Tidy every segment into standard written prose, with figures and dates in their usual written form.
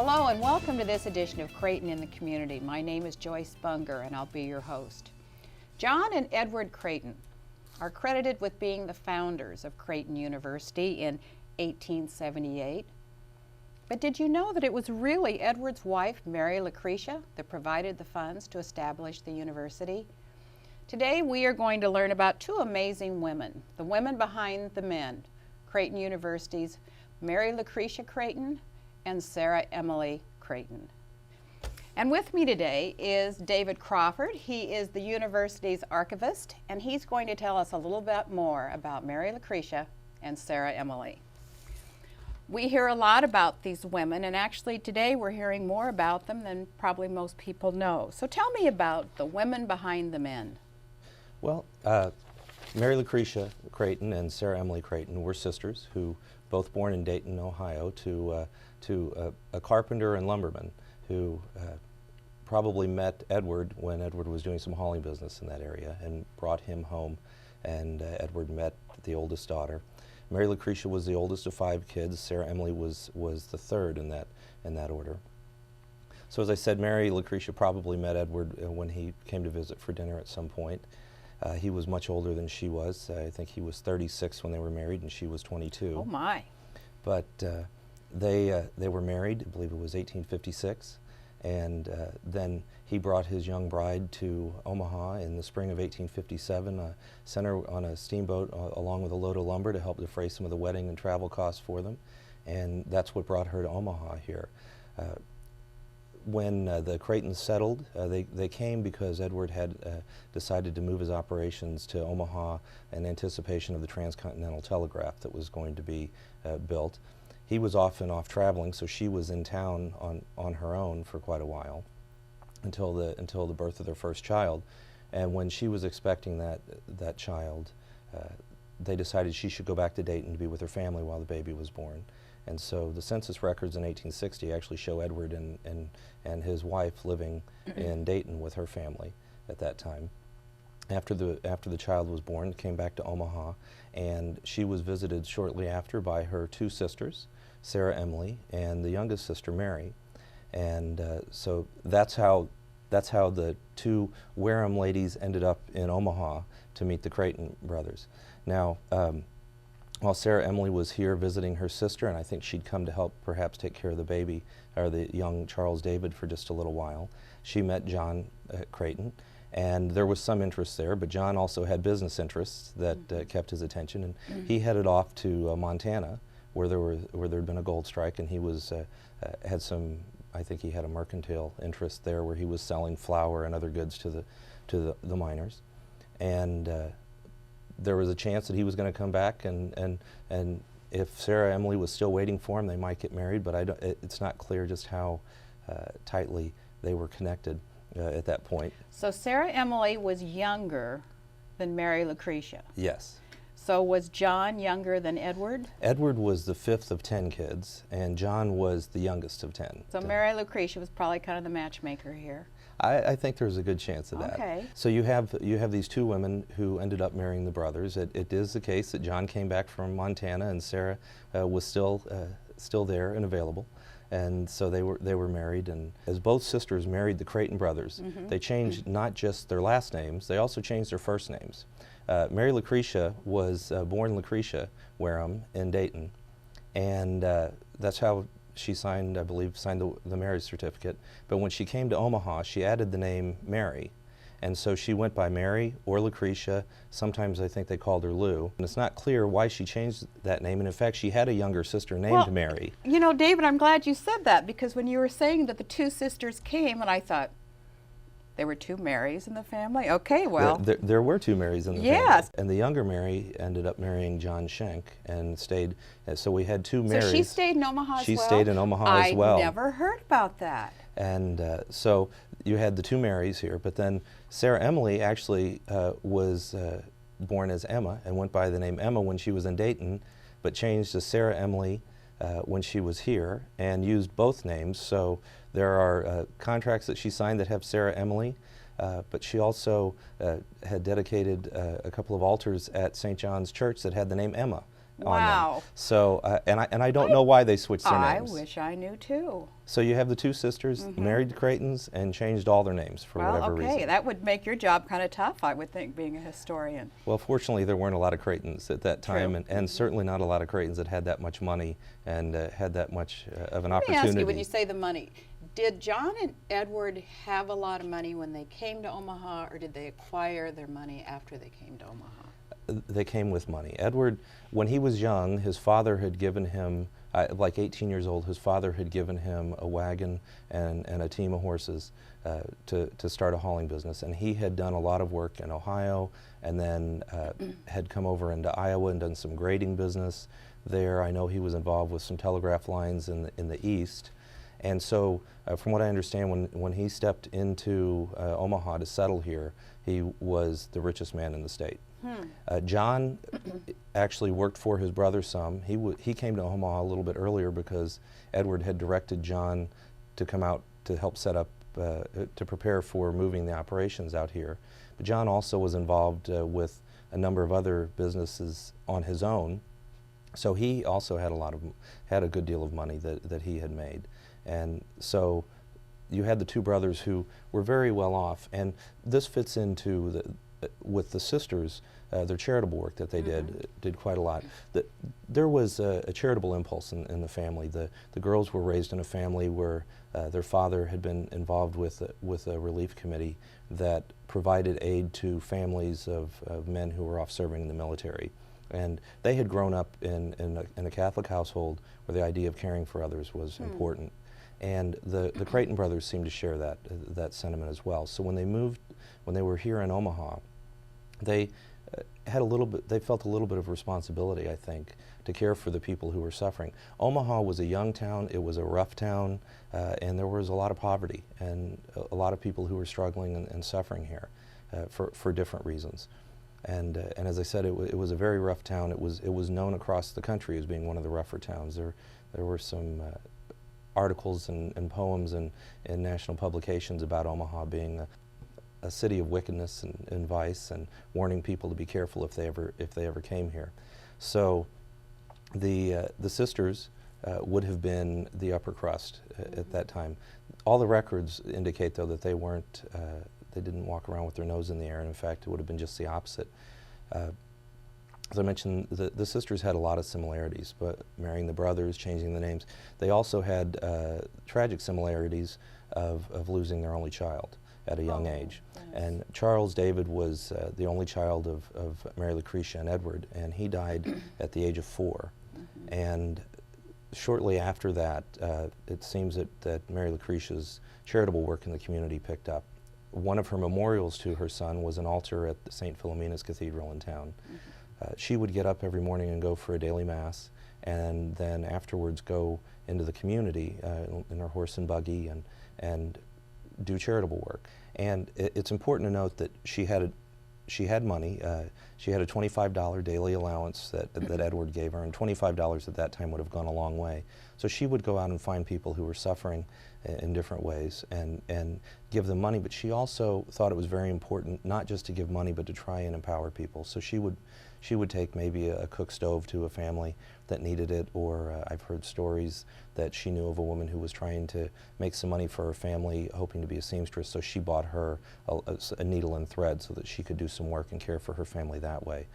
Hello and welcome to this edition of Creighton in the Community. My name is Joyce Bunger and I'll be your host. John and Edward Creighton are credited with being the founders of Creighton University in 1878. But did you know that it was really Edward's wife, Mary Lucretia, that provided the funds to establish the university? Today we are going to learn about two amazing women, the women behind the men, Creighton University's Mary Lucretia Creighton and Sarah Emily Creighton. And with me today is David Crawford. He is the university's archivist, and he's going to tell us a little bit more about Mary Lucretia and Sarah Emily. We hear a lot about these women, and actually today we're hearing more about them than probably most people know. So tell me about the women behind the men. Well, Mary Lucretia Creighton and Sarah Emily Creighton were sisters who both born in Dayton, Ohio, to a carpenter and lumberman who probably met Edward when Edward was doing some hauling business in that area and brought him home, and Edward met the oldest daughter. Mary Lucretia was the oldest of 5 kids. Sarah Emily was the third in that order. So as I said, Mary Lucretia probably met Edward when he came to visit for dinner at some point. He was much older than she was. I think he was 36 when they were married and she was 22. Oh my. But they were married, I believe it was 1856, and then he brought his young bride to Omaha in the spring of 1857, sent her on a steamboat along with a load of lumber to help defray some of the wedding and travel costs for them, and that's what brought her to Omaha here. When the Creightons settled, they came because Edward had decided to move his operations to Omaha in anticipation of the transcontinental telegraph that was going to be built. He was off and off traveling, so she was in town on her own for quite a while until the birth of their first child. And when she was expecting that child, they decided she should go back to Dayton to be with her family while the baby was born. And so the census records in 1860 actually show Edward and his wife living in Dayton with her family at that time. After the child was born, came back to Omaha, and she was visited shortly after by her 2 sisters, Sarah Emily and the youngest sister Mary. And so that's how the 2 Wareham ladies ended up in Omaha to meet the Creighton brothers. Now, while Sarah Emily was here visiting her sister, and I think she'd come to help perhaps take care of the baby, or the young Charles David, for just a little while, she met John Creighton, and there was some interest there, but John also had business interests that kept his attention, and he headed off to Montana, where there'd been a gold strike, and he was had some, I think he had a mercantile interest there, where he was selling flour and other goods to the miners, and there was a chance that he was going to come back, and if Sarah Emily was still waiting for him, they might get married, but it's not clear just how tightly they were connected at that point. So Sarah Emily was younger than Mary Lucretia? Yes. So was John younger than Edward? Edward was the 5th of 10 kids, and John was the youngest of 10. So Mary Lucretia was probably kind of the matchmaker here. I think there's a good chance of that. Okay. So you have these 2 women who ended up marrying the brothers. It is the case that John came back from Montana and Sarah was still there and available, and so they were married. And as both sisters married the Creighton brothers, they changed not just their last names, they also changed their first names. Mary Lucretia was born Lucretia Wareham in Dayton, and that's how she signed the marriage certificate. But when she came to Omaha, she added the name Mary, and so she went by Mary or Lucretia. Sometimes I think they called her Lou, and it's not clear why she changed that name, and in fact she had a younger sister named Mary. You know, David, I'm glad you said that, because when you were saying that the 2 sisters came, and I thought, there were 2 Marys in the family? Okay, well. There were 2 Marys in the family. Yes. And the younger Mary ended up marrying John Schenck and stayed, so we had 2 Marys. So she stayed in Omaha as well? She stayed in Omaha as well. I never heard about that. And so you had the 2 Marys here, but then Sarah Emily actually was born as Emma and went by the name Emma when she was in Dayton, but changed to Sarah Emily when she was here and used both names. So there are contracts that she signed that have Sarah Emily, but she also had dedicated a couple of altars at St. John's Church that had the name Emma on them. Wow. So, and I don't know why they switched their I names. wish I knew too. So you have the two sisters married to Creightons and changed all their names for Well, whatever okay, reason. that would make your job kind of tough, I would think, being a historian. Well, fortunately, there weren't a lot of Creightons at that time, True. and certainly not a lot of Creightons that had that much money and had that much of an Let me opportunity. ask you, when you say the money, did John and Edward have a lot of money when they came to Omaha, or did they acquire their money after they came to Omaha? They came with money. Edward, when he was young, his father had given him, like 18 years old, his father had given him a wagon and a team of horses to start a hauling business. And he had done a lot of work in Ohio and then had come over into Iowa and done some grading business there. I know he was involved with some telegraph lines in the east. And so, from what I understand, when he stepped into Omaha to settle here, he was the richest man in the state. John actually worked for his brother some. He came to Omaha a little bit earlier because Edward had directed John to come out to help set up, to prepare for moving the operations out here. But John also was involved with a number of other businesses on his own. So he also had a good deal of money that he had made. And so you had the two brothers who were very well off, and this fits into with the sisters, their charitable work that they did quite a lot. There was a charitable impulse in the family. The girls were raised in a family where their father had been involved with a relief committee that provided aid to families of men who were off serving in the military. And they had grown up in a Catholic household where the idea of caring for others was important. And the Creighton brothers seemed to share that sentiment as well. So when they were here in Omaha, they felt a little bit of responsibility, I think, to care for the people who were suffering. Omaha was a young town, it was a rough town, and there was a lot of poverty and a lot of people who were struggling and suffering here for different reasons. And as I said, it was a very rough town. It was known across the country as being one of the rougher towns. There were some articles and poems in national publications about Omaha being a city of wickedness and vice, and warning people to be careful if they ever came here. So the sisters would have been the upper crust at that time. All the records indicate, though, that they didn't walk around with their nose in the air, and in fact, it would have been just the opposite. As I mentioned, the sisters had a lot of similarities, but marrying the brothers, changing the names. They also had tragic similarities of losing their only child at a young age. Yes. And Charles David was the only child of Mary Lucretia and Edward, and he died at the age of 4. And shortly after that, it seems that Mary Lucretia's charitable work in the community picked up. One of her memorials to her son was an altar at the St. Philomena's Cathedral in town. She would get up every morning and go for a daily mass, and then afterwards go into the community in her horse and buggy and do charitable work. And it's important to note that she had money. She had a $25 daily allowance that Edward gave her, and $25 at that time would have gone a long way. So she would go out and find people who were suffering in different ways and give them money, but she also thought it was very important not just to give money, but to try and empower people. So she would take maybe a cook stove to a family that needed it, or I've heard stories that she knew of a woman who was trying to make some money for her family, hoping to be a seamstress, so she bought her a needle and thread so that she could do some work and care for her family that way.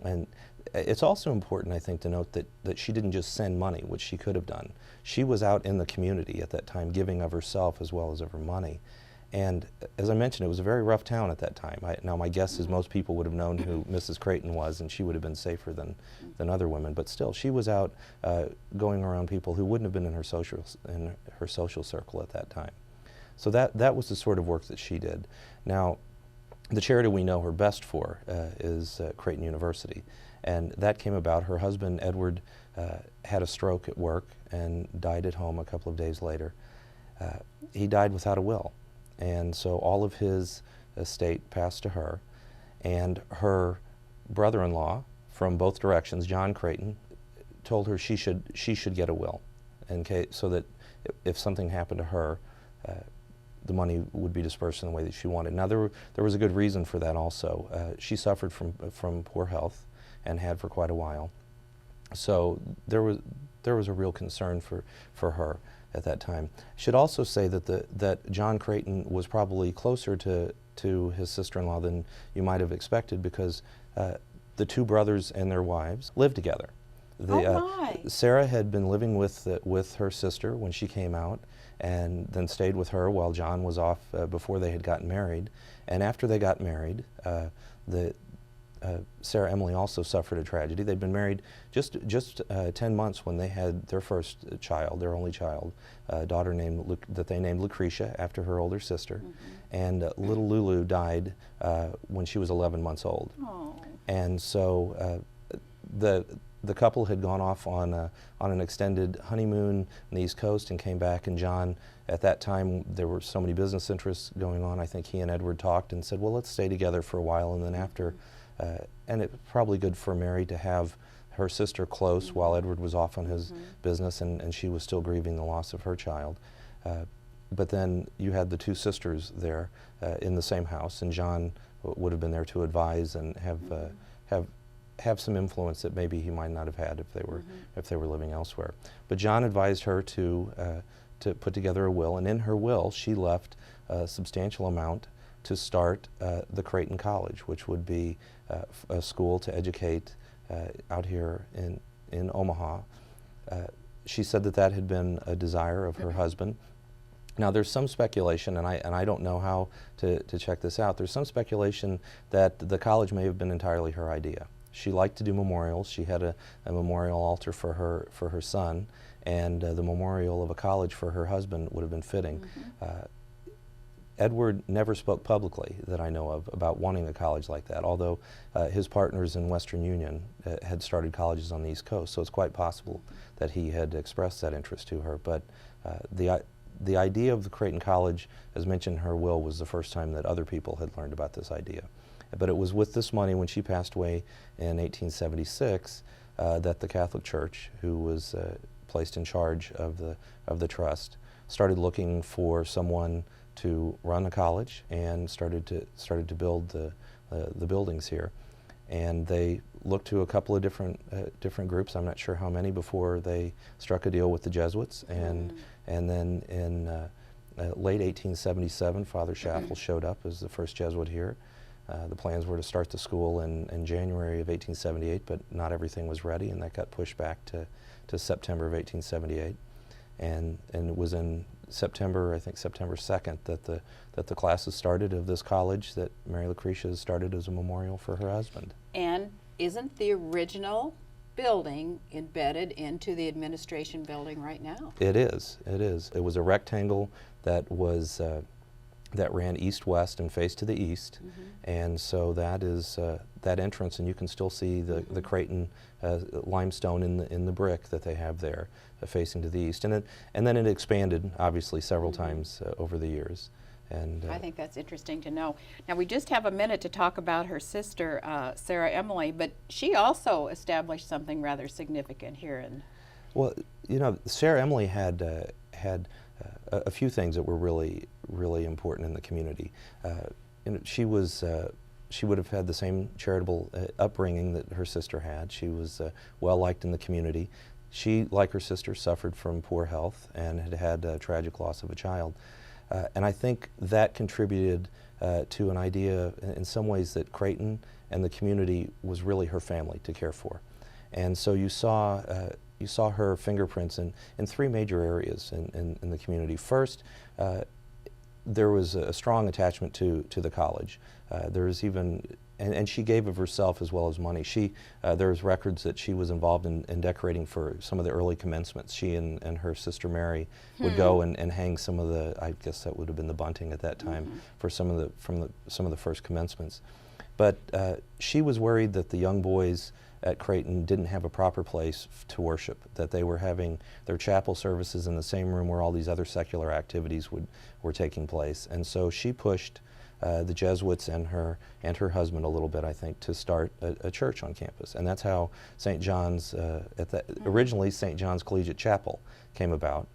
And it's also important, I think, to note that she didn't just send money, which she could have done. She was out in the community at that time, giving of herself as well as of her money. And as I mentioned, it was a very rough town at that time. Now my guess is most people would have known who Mrs. Creighton was, and she would have been safer than other women. But still, she was out going around people who wouldn't have been in her social circle at that time. So that was the sort of work that she did. Now, the charity we know her best for is Creighton University, and that came about. Her husband, Edward, had a stroke at work and died at home a couple of days later. He died without a will. And so all of his estate passed to her, and her brother-in-law from both directions, John Creighton, told her she should get a will, so that if something happened to her, the money would be dispersed in the way that she wanted. Now there was a good reason for that also. She suffered from poor health and had for quite a while. So there was a real concern for her at that time. I should also say that John Creighton was probably closer to his sister-in-law than you might have expected, because the two brothers and their wives lived together. Sarah had been living with her sister when she came out, and then stayed with her while John was off before they had gotten married. And after they got married, Sarah Emily also suffered a tragedy. They'd been married just 10 months when they had their first child, their only child, a daughter that they named Lucretia after her older sister. And little Lulu died when she was 11 months old. Oh. And so the couple had gone off on an extended honeymoon on the East Coast and came back, and John, at that time, there were so many business interests going on, I think he and Edward talked and said, well, let's stay together for a while, and then after, and it's probably good for Mary to have her sister close while Edward was off on his business, and she was still grieving the loss of her child. But then you had the two sisters there in the same house, and John would have been there to advise and have some influence that maybe he might not have had if they were living elsewhere. But John advised her to put together a will, and in her will she left a substantial amount to start the Creighton College, which would be a school to educate out here in Omaha. She said that had been a desire of her husband. Now there's some speculation, and I don't know how to check this out, there's some speculation that the college may have been entirely her idea. She liked to do memorials. She had a memorial altar for her son, and the memorial of a college for her husband would have been fitting. Edward never spoke publicly, that I know of, about wanting a college like that, although his partners in Western Union had started colleges on the East Coast, so it's quite possible that he had expressed that interest to her. But the idea of the Creighton College, as mentioned in her will, was the first time that other people had learned about this idea. But it was with this money, when she passed away in 1876, that the Catholic Church, who was placed in charge of the trust, started looking for someone to run a college, and started to build the buildings here. And they looked to a couple of different groups. I'm not sure how many before they struck a deal with the Jesuits. And then in late 1877, Father Schaffel showed up as the first Jesuit here. The plans were to start the school in January of 1878, but not everything was ready, and that got pushed back to September of 1878. And it was in September, I think September 2nd, that the classes started of this college that Mary Lucretia started as a memorial for her husband. And isn't the original building embedded into the administration building right now? It is. It is. It was a rectangle that was that ran east-west and faced to the east, and so that is that entrance, and you can still see the Creighton limestone in the brick that they have there, facing to the east, and then it expanded obviously several times over the years. And I think that's interesting to know. Now we just have a minute to talk about her sister, Sarah Emily, but she also established something rather significant here. Well, you know, Sarah Emily had a few things that were really important in the community. You know, she would have had the same charitable upbringing that her sister had. She was well liked in the community. She, like her sister, suffered from poor health and had a tragic loss of a child. And I think that contributed to an idea in some ways that Creighton and the community was really her family to care for. And so you saw her fingerprints in three major areas in the community. First, there was a strong attachment to the college. There was even, and she gave of herself as well as money. There's records that she was involved in decorating for some of the early commencements. She and her sister Mary would go and hang some of the, I guess that would have been the bunting at that time, for some of the first commencements. But she was worried that the young boys at Creighton didn't have a proper place to worship, that they were having their chapel services in the same room where all these other secular activities were taking place. And so she pushed the Jesuits and her husband a little bit, I think, to start a church on campus. And that's how St. John's, originally St. John's Collegiate Chapel came about.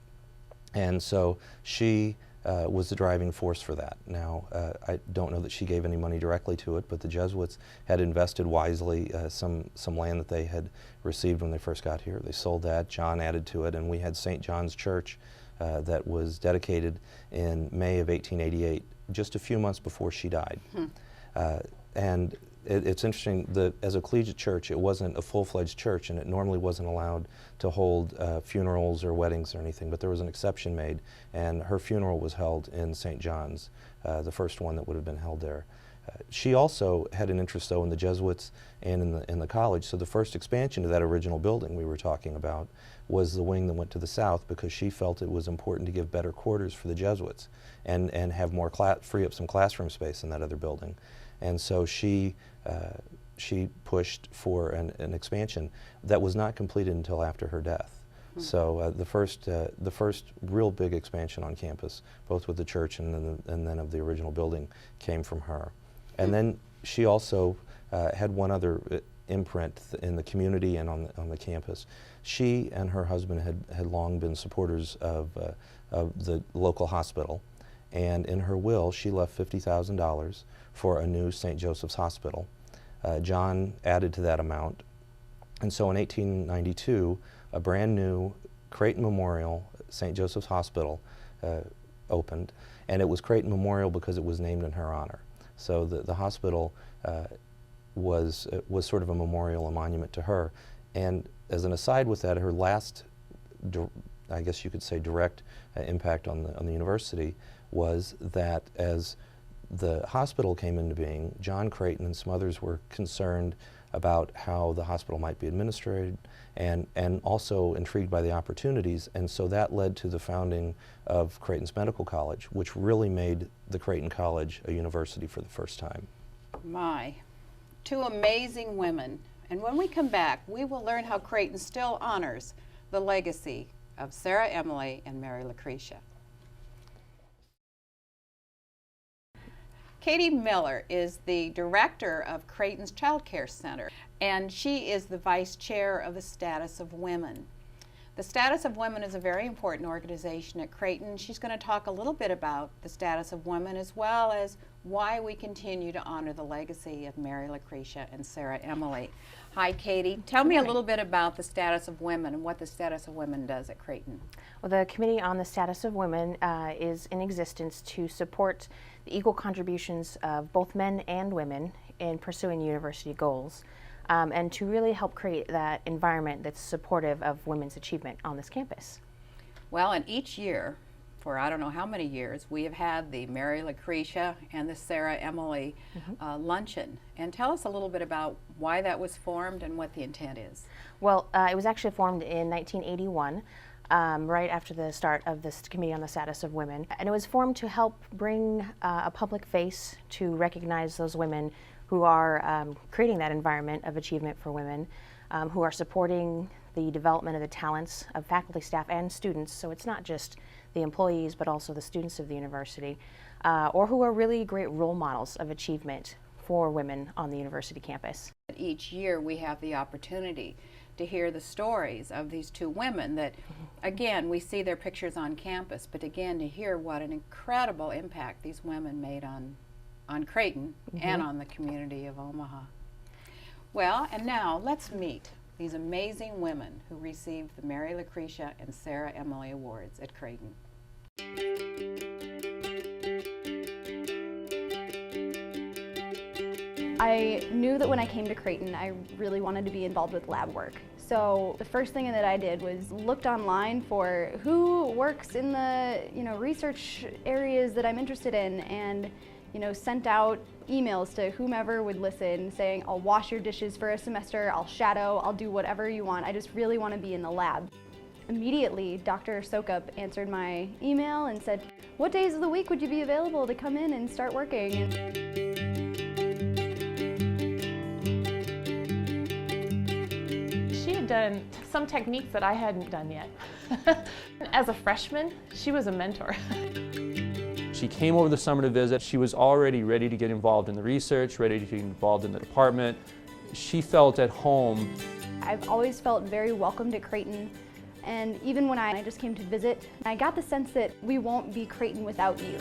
And so she was the driving force for that. Now, I don't know that she gave any money directly to it, but the Jesuits had invested wisely some land that they had received when they first got here. They sold that, John added to it, and we had St. John's Church that was dedicated in May of 1888, just a few months before she died. And it's interesting that as a collegiate church, it wasn't a full-fledged church, and it normally wasn't allowed to hold funerals or weddings or anything, but there was an exception made, and her funeral was held in St. John's, the first one that would have been held there. She also had an interest, though, in the Jesuits and in the college, so the first expansion to that original building we were talking about was the wing that went to the south, because she felt it was important to give better quarters for the Jesuits and have more free up some classroom space in that other building. And so she pushed for an expansion that was not completed until after her death. So the first real big expansion on campus, both with the church and then of the original building, came from her. And then she also had one other imprint in the community and on the campus. She and her husband had long been supporters of the local hospital, and in her will she left $50,000 for a new St. Joseph's Hospital. John added to that amount, and so in 1892 a brand new Creighton Memorial St. Joseph's Hospital opened, and it was Creighton Memorial because it was named in her honor. So the hospital was sort of a memorial, a monument to her. And as an aside with that, her last, I guess you could say, direct impact on the university was that as the hospital came into being, John Creighton and some others were concerned about how the hospital might be administered and also intrigued by the opportunities, and so that led to the founding of Creighton's Medical College, which really made the Creighton College a university for the first time. My, two amazing women. And when we come back, we will learn how Creighton still honors the legacy of Sarah Emily and Mary Lucretia. Katie Miller is the director of Creighton's Child Care Center, and she is the vice chair of the Status of Women. The Status of Women is a very important organization at Creighton. She's going to talk a little bit about the Status of Women, as well as why we continue to honor the legacy of Mary Lucretia and Sarah Emily. Hi, Katie. Tell me a little bit about the Status of Women and what the Status of Women does at Creighton. Well, the Committee on the Status of Women is in existence to support the equal contributions of both men and women in pursuing university goals, and to really help create that environment that's supportive of women's achievement on this campus. Well, and each year, for I don't know how many years, we have had the Mary Lucretia and the Sarah Emily luncheon. And tell us a little bit about why that was formed and what the intent is. Well, it was actually formed in 1981. Right after the start of this Committee on the Status of Women. And it was formed to help bring a public face to recognize those women who are creating that environment of achievement for women, who are supporting the development of the talents of faculty, staff, and students. So it's not just the employees, but also the students of the university, or who are really great role models of achievement for women on the university campus. Each year we have the opportunity to hear the stories of these two women that, again, we see their pictures on campus, but again, to hear what an incredible impact these women made on Creighton and on the community of Omaha. Well, and now let's meet these amazing women who received the Mary Lucretia and Sarah Emily Awards at Creighton. I knew that when I came to Creighton, I really wanted to be involved with lab work. So the first thing that I did was looked online for who works in the research areas that I'm interested in, and sent out emails to whomever would listen saying, I'll wash your dishes for a semester, I'll shadow, I'll do whatever you want. I just really want to be in the lab. Immediately, Dr. Sokup answered my email and said, what days of the week would you be available to come in and start working? She had done some techniques that I hadn't done yet. As a freshman, she was a mentor. She came over the summer to visit. She was already ready to get involved in the research, ready to get involved in the department. She felt at home. I've always felt very welcomed at Creighton, And even when I just came to visit, I got the sense that we won't be Creighton without you.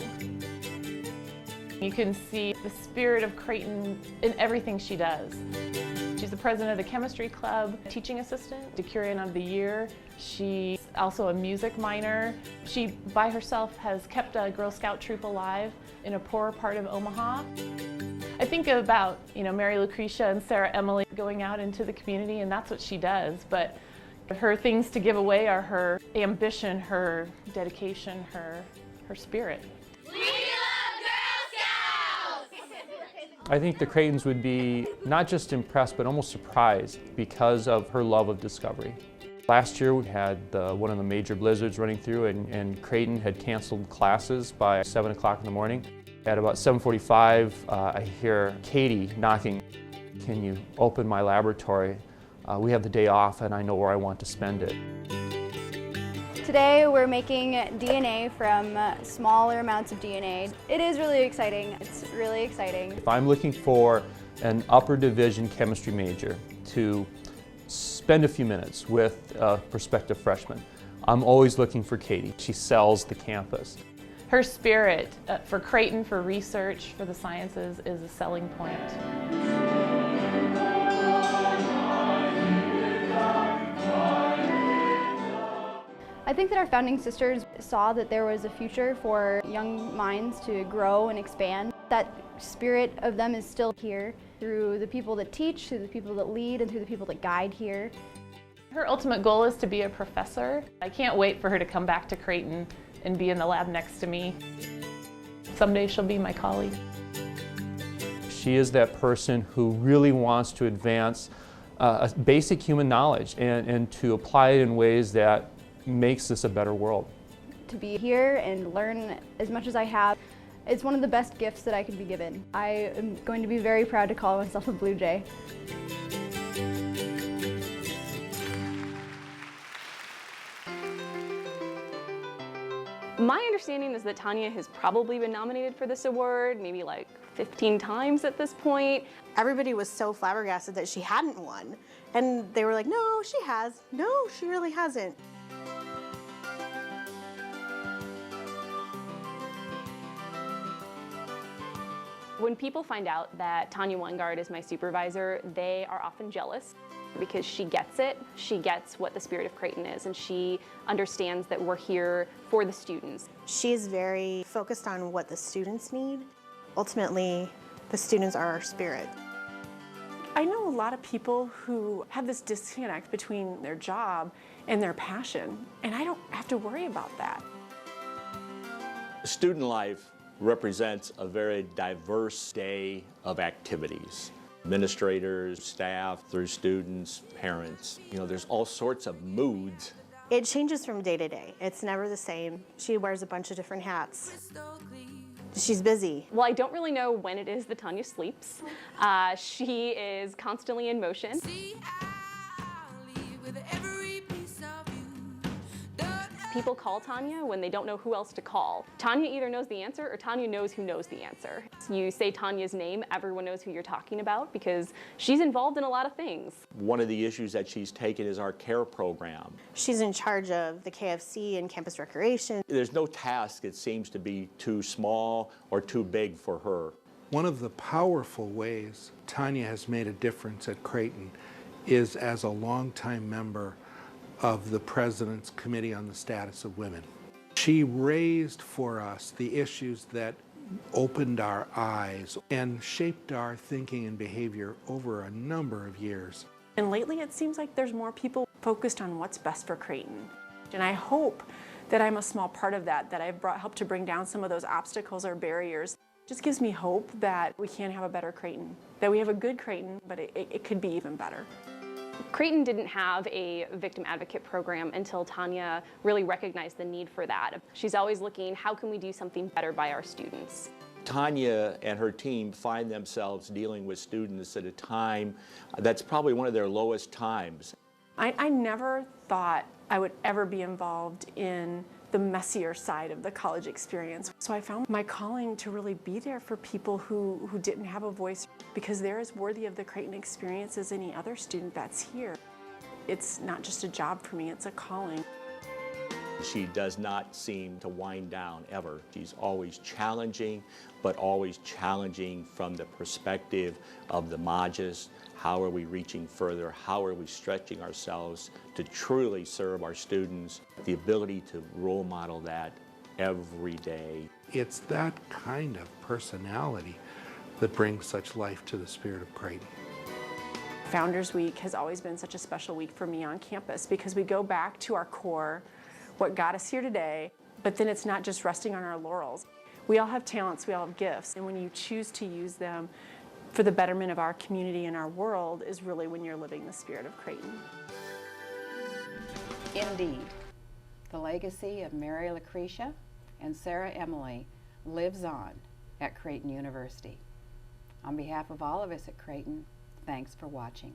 You can see the spirit of Creighton in everything she does. She's the president of the chemistry club, teaching assistant, decurion of the year. She's also a music minor. She, by herself, has kept a Girl Scout troop alive in a poorer part of Omaha. I think about, Mary Lucretia and Sarah Emily going out into the community, and that's what she does. But her things to give away are her ambition, her dedication, her spirit. I think the Creightons would be not just impressed, but almost surprised because of her love of discovery. Last year we had one of the major blizzards running through, and Creighton had canceled classes by 7 o'clock in the morning. At about 7:45, I hear Katie knocking. "Can you open my laboratory? We have the day off and I know where I want to spend it." Today we're making DNA from smaller amounts of DNA. It is really exciting. It's really exciting. If I'm looking for an upper division chemistry major to spend a few minutes with a prospective freshman, I'm always looking for Katie. She sells the campus. Her spirit for Creighton, for research, for the sciences is a selling point. I think that our founding sisters saw that there was a future for young minds to grow and expand. That spirit of them is still here through the people that teach, through the people that lead, and through the people that guide here. Her ultimate goal is to be a professor. I can't wait for her to come back to Creighton and be in the lab next to me. Someday she'll be my colleague. She is that person who really wants to advance a basic human knowledge and to apply it in ways that makes this a better world. To be here and learn as much as I have, it's one of the best gifts that I could be given. I am going to be very proud to call myself a Blue Jay. My understanding is that Tanya has probably been nominated for this award maybe like 15 times at this point. Everybody was so flabbergasted that she hadn't won. And they were like, no, she has. No, she really hasn't. When people find out that Tanya Weingard is my supervisor, they are often jealous because she gets it. She gets what the spirit of Creighton is, and she understands that we're here for the students. She's very focused on what the students need. Ultimately, the students are our spirit. I know a lot of people who have this disconnect between their job and their passion, and I don't have to worry about that. Student life represents a very diverse day of activities. Administrators, staff, through students, parents. There's all sorts of moods. It changes from day to day. It's never the same. She wears a bunch of different hats. She's busy. Well, I don't really know when it is that Tanya sleeps. She is constantly in motion. People call Tanya when they don't know who else to call. Tanya either knows the answer or Tanya knows who knows the answer. You say Tanya's name, everyone knows who you're talking about because she's involved in a lot of things. One of the issues that she's taken is our care program. She's in charge of the KFC and campus recreation. There's no task that seems to be too small or too big for her. One of the powerful ways Tanya has made a difference at Creighton is as a longtime member of the President's Committee on the Status of Women. She raised for us the issues that opened our eyes and shaped our thinking and behavior over a number of years. And lately it seems like there's more people focused on what's best for Creighton. And I hope that I'm a small part of that I've helped to bring down some of those obstacles or barriers. It just gives me hope that we can have a better Creighton, that we have a good Creighton, but it could be even better. Creighton didn't have a victim advocate program until Tanya really recognized the need for that. She's always looking, how can we do something better by our students? Tanya and her team find themselves dealing with students at a time that's probably one of their lowest times. I never thought I would ever be involved in the messier side of the college experience. So I found my calling to really be there for people who didn't have a voice, because they're as worthy of the Creighton experience as any other student that's here. It's not just a job for me, it's a calling. She does not seem to wind down ever. She's always challenging, but always challenging from the perspective of the Majas. How are we reaching further? How are we stretching ourselves to truly serve our students? The ability to role model that every day. It's that kind of personality that brings such life to the spirit of Creighton. Founders Week has always been such a special week for me on campus because we go back to our core, what got us here today, but then it's not just resting on our laurels. We all have talents, we all have gifts, and when you choose to use them for the betterment of our community and our world is really when you're living the spirit of Creighton. Indeed, the legacy of Mary Lucretia and Sarah Emily lives on at Creighton University. On behalf of all of us at Creighton, thanks for watching.